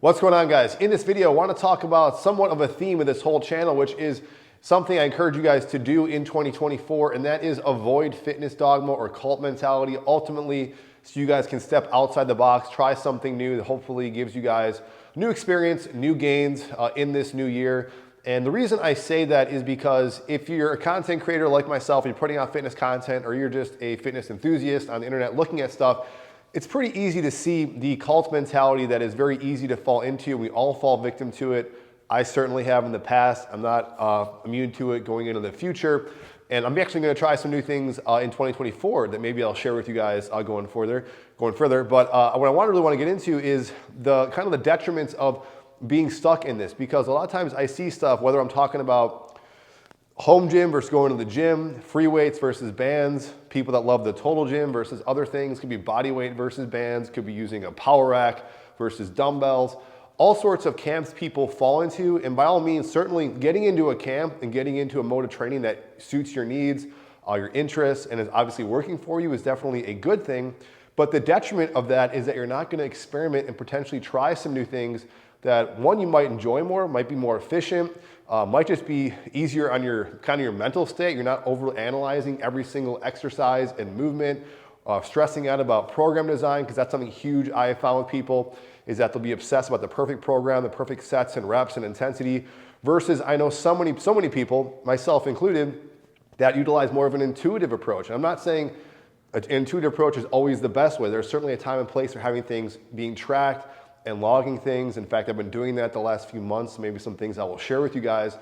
What's going on, guys? In this video, I want to talk about somewhat of a theme of this whole channel, which is something I encourage you guys to do in 2024, and that is avoid fitness dogma or cult mentality, ultimately, so you guys can step outside the box, try something new that hopefully gives you guys new experience, new gains in this new year. And the reason I say that is because if you're a content creator like myself, and you're putting out fitness content, or you're just a fitness enthusiast on the internet looking at stuff, it's pretty easy to see the cult mentality that is very easy to fall into. We all fall victim to it. I certainly have in the past. I'm not immune to it going into the future. And I'm actually going to try some new things in 2024 that maybe I'll share with you guys going further. But what I really want to get into is the kind of the detriments of being stuck in this, because a lot of times I see stuff, whether I'm talking about home gym versus going to the gym, free weights versus bands, people that love the total gym versus other things, could be body weight versus bands, could be using a power rack versus dumbbells, all sorts of camps people fall into. And by all means, certainly getting into a camp and getting into a mode of training that suits your needs, your interests, and is obviously working for you is definitely a good thing. But the detriment of that is that you're not going to experiment and potentially try some new things that, one, you might enjoy more, might be more efficient, might just be easier on your kind of your mental state. You're not over analyzing every single exercise and movement, stressing out about program design, because that's something huge I have found with people, is that they'll be obsessed about the perfect program, the perfect sets and reps and intensity, versus I know so many people, myself included, that utilize more of an intuitive approach. And I'm not saying an intuitive approach is always the best way. There's certainly a time and place for having things being tracked and logging things. In fact, I've been doing that the last few months, maybe some things I will share with you guys.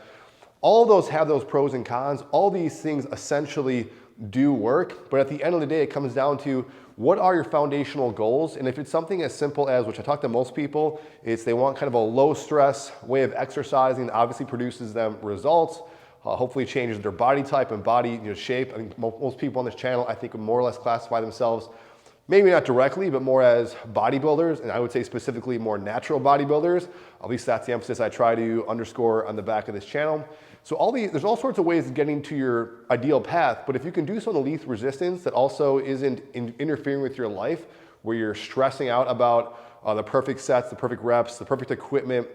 All of those have those pros and cons. All these things essentially do work, but at the end of the day, it comes down to what are your foundational goals? And if it's something as simple as, which I talk to most people, is they want kind of a low stress way of exercising that obviously produces them results, hopefully changes their body type and body shape. I think most people on this channel, I think, more or less classify themselves, maybe not directly, but more as bodybuilders, and I would say specifically more natural bodybuilders. At least that's the emphasis I try to underscore on the back of this channel. So there's all sorts of ways of getting to your ideal path, but if you can do so in the least resistance that also isn't interfering with your life, where you're stressing out about the perfect sets, the perfect reps, the perfect equipment,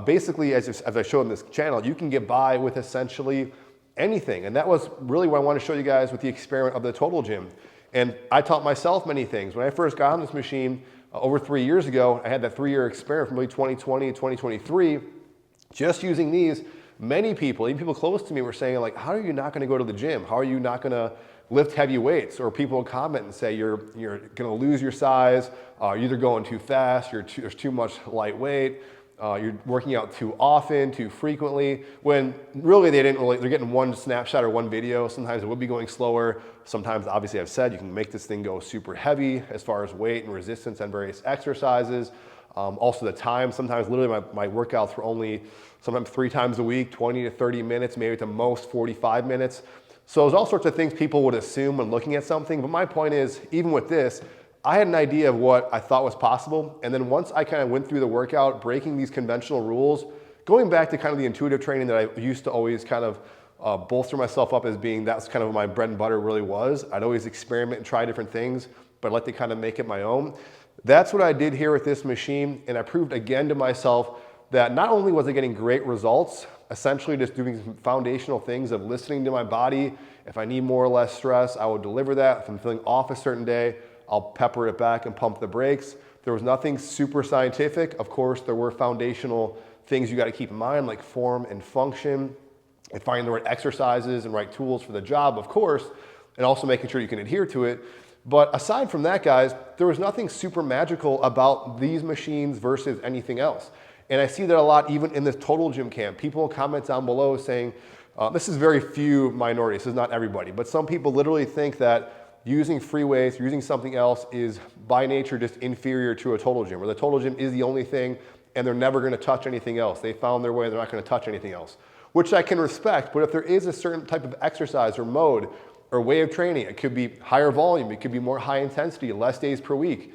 basically, as I showed in this channel, you can get by with essentially anything. And that was really what I want to show you guys with the experiment of the total gym. And I taught myself many things. When I first got on this machine over 3 years ago, I had that 3-year experiment from really 2020 and 2023. Just using these, many people, even people close to me, were saying, like, how are you not going to go to the gym? How are you not going to lift heavy weights? Or people would comment and say, you're going to lose your size, you're either going too fast, there's too much light weight, you're working out too often, too frequently, when really they're getting one snapshot or one video. Sometimes it would be going slower. Sometimes, obviously, I've said you can make this thing go super heavy as far as weight and resistance on various exercises. Also the time, sometimes literally my workouts were only sometimes 3 times a week, 20 to 30 minutes, maybe at the most 45 minutes. So there's all sorts of things people would assume when looking at something. But my point is, even with this, I had an idea of what I thought was possible. And then once I kind of went through the workout, breaking these conventional rules, going back to kind of the intuitive training that I used to always kind of bolster myself up as being, that's kind of what my bread and butter really was. I'd always experiment and try different things, but I'd like to kind of make it my own. That's what I did here with this machine. And I proved again to myself that not only was I getting great results, essentially just doing some foundational things of listening to my body. If I need more or less stress, I would deliver that. If I'm feeling off a certain day, I'll pepper it back and pump the brakes. There was nothing super scientific. Of course, there were foundational things you got to keep in mind, like form and function, and finding the right exercises and right tools for the job, of course, and also making sure you can adhere to it. But aside from that, guys, there was nothing super magical about these machines versus anything else. And I see that a lot even in this total gym camp. People comment down below saying, this is very few minorities, this is not everybody, but some people literally think that using free weights, using something else is by nature just inferior to a total gym, or the total gym is the only thing and they're never going to touch anything else. They found their way, they're not going to touch anything else, which I can respect. But if there is a certain type of exercise or mode or way of training, it could be higher volume, it could be more high intensity, less days per week,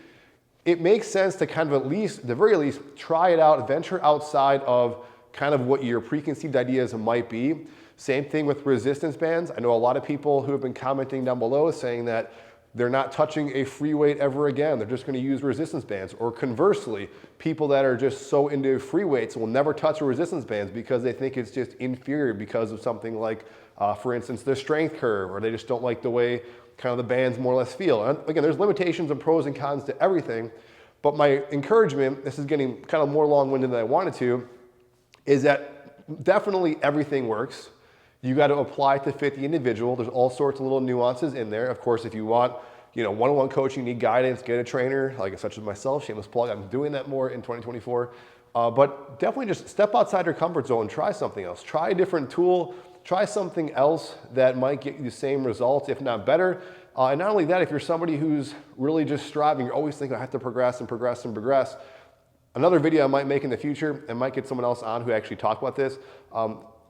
it makes sense to kind of at the very least, try it out, venture outside of kind of what your preconceived ideas might be. Same thing with resistance bands. I know a lot of people who have been commenting down below saying that they're not touching a free weight ever again. They're just going to use resistance bands. Or conversely, people that are just so into free weights will never touch a resistance bands because they think it's just inferior because of something like, for instance, their strength curve, or they just don't like the way kind of the bands more or less feel. And again, there's limitations and pros and cons to everything. But my encouragement, this is getting kind of more long-winded than I wanted to, is that definitely everything works. You got to apply to fit the individual. There's all sorts of little nuances in there. Of course, if you want, one-on-one coaching, you need guidance, get a trainer, like such as myself, shameless plug. I'm doing that more in 2024. But definitely just step outside your comfort zone and try something else. Try a different tool. Try something else that might get you the same results, if not better. And not only that, if you're somebody who's really just striving, you're always thinking, I have to progress and progress and progress. Another video I might make in the future, and might get someone else on who actually talk about this.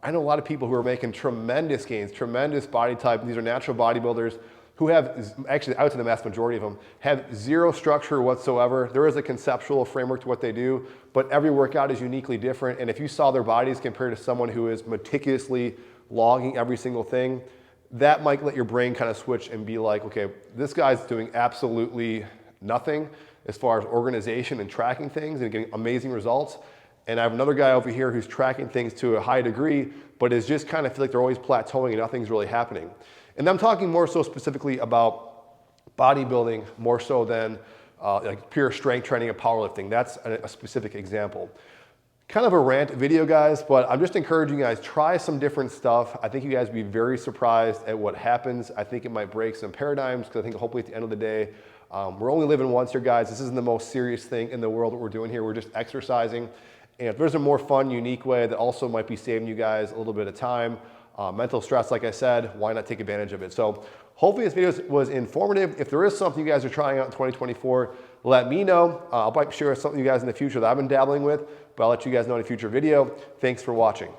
I know a lot of people who are making tremendous gains, tremendous body type. These are natural bodybuilders who have, actually I would say the vast majority of them, have zero structure whatsoever. There is a conceptual framework to what they do, but every workout is uniquely different. And if you saw their bodies compared to someone who is meticulously logging every single thing, that might let your brain kind of switch and be like, okay, this guy's doing absolutely nothing as far as organization and tracking things and getting amazing results. And I have another guy over here who's tracking things to a high degree, but is just kind of feel like they're always plateauing and nothing's really happening. And I'm talking more so specifically about bodybuilding, more so than like pure strength training and powerlifting. That's a specific example. Kind of a rant video, guys, but I'm just encouraging you guys, try some different stuff. I think you guys will be very surprised at what happens. I think it might break some paradigms, because I think hopefully at the end of the day, we're only living once here, guys. This isn't the most serious thing in the world what we're doing here. We're just exercising. And if there's a more fun, unique way that also might be saving you guys a little bit of time, mental stress, like I said, why not take advantage of it? So hopefully this video was informative. If there is something you guys are trying out in 2024, let me know. I'll probably share something you guys in the future that I've been dabbling with, but I'll let you guys know in a future video. Thanks for watching.